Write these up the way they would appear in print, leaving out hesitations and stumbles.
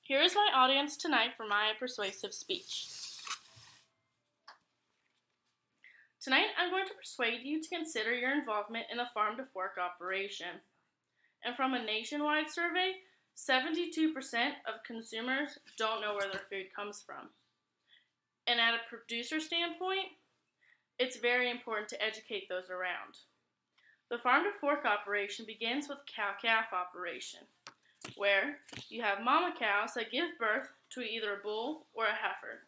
Here is my audience tonight for my persuasive speech. Tonight, I'm going to persuade you to consider your involvement in a farm-to-fork operation. And from a nationwide survey, 72% of consumers don't know where their food comes from. And at a producer standpoint, it's very important to educate those around. The farm-to-fork operation begins with cow-calf operation, where you have mama cows that give birth to either a bull or a heifer.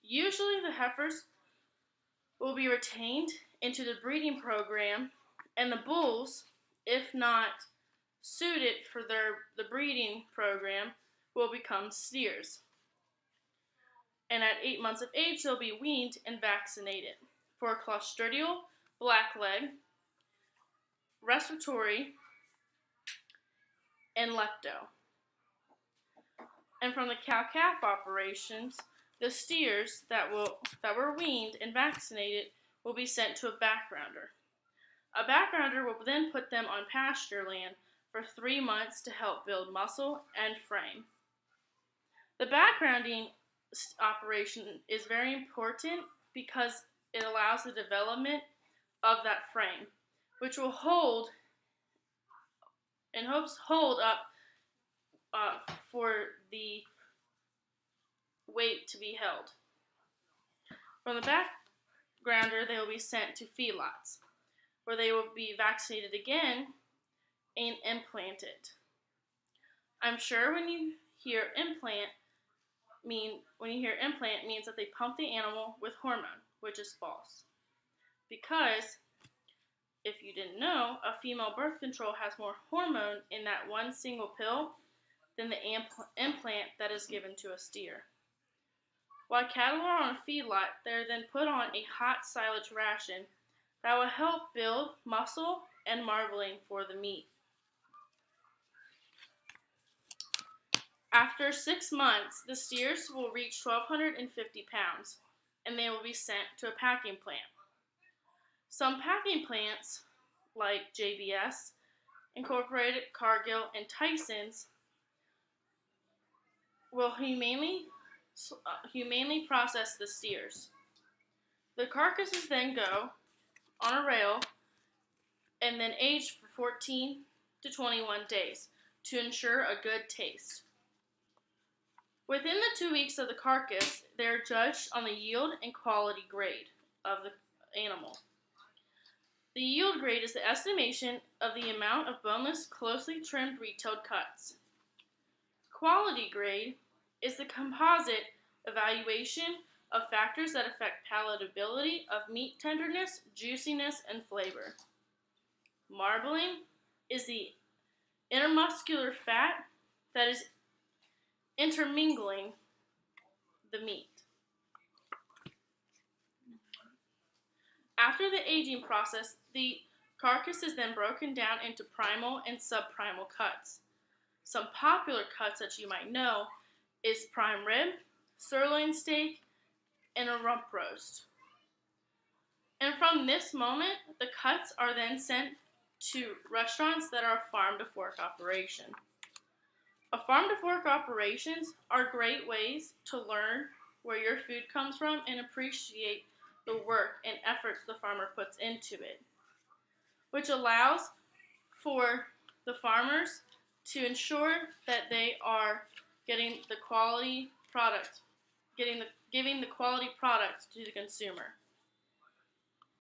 Usually the heifers will be retained into the breeding program, and the bulls, if not suited for the breeding program, will become steers. And at 8 months of age, they'll be weaned and vaccinated for clostridial, blackleg, respiratory, and lepto. And from the cow-calf operations, the steers that were weaned and vaccinated will be sent to a backgrounder. A backgrounder will then put them on pasture land for 3 months to help build muscle and frame. The backgrounding operation is very important because it allows the development of that frame, which will hold up for the weight to be held. From the backgrounder, they will be sent to feedlots, where they will be vaccinated again and implanted. I'm sure when you hear implant means that they pump the animal with hormone, which is false. Because if you didn't know, a female birth control has more hormone in that one single pill than the implant that is given to a steer. While cattle are on a feedlot, they are then put on a hot silage ration that will help build muscle and marbling for the meat. After 6 months, the steers will reach 1,250 pounds, and they will be sent to a packing plant. Some packing plants, like JBS, Incorporated, Cargill, and Tyson's, will humanely process the steers. The carcasses then go on a rail and then aged for 14 to 21 days to ensure a good taste. Within the 2 weeks of the carcass, they are judged on the yield and quality grade of the animal. The yield grade is the estimation of the amount of boneless, closely trimmed retailed cuts. Quality grade is the composite evaluation of factors that affect palatability of meat tenderness, juiciness, and flavor. Marbling is the intermuscular fat that is intermingling the meat. After the aging process, the carcass is then broken down into primal and subprimal cuts. Some popular cuts that you might know is prime rib, sirloin steak, and a rump roast. And from this moment, the cuts are then sent to restaurants that are a farm-to-fork operation. A farm-to-fork operations are great ways to learn where your food comes from and appreciate the work and efforts the farmer puts into it, which allows for the farmers to ensure that they are getting the quality product, giving the quality product to the consumer.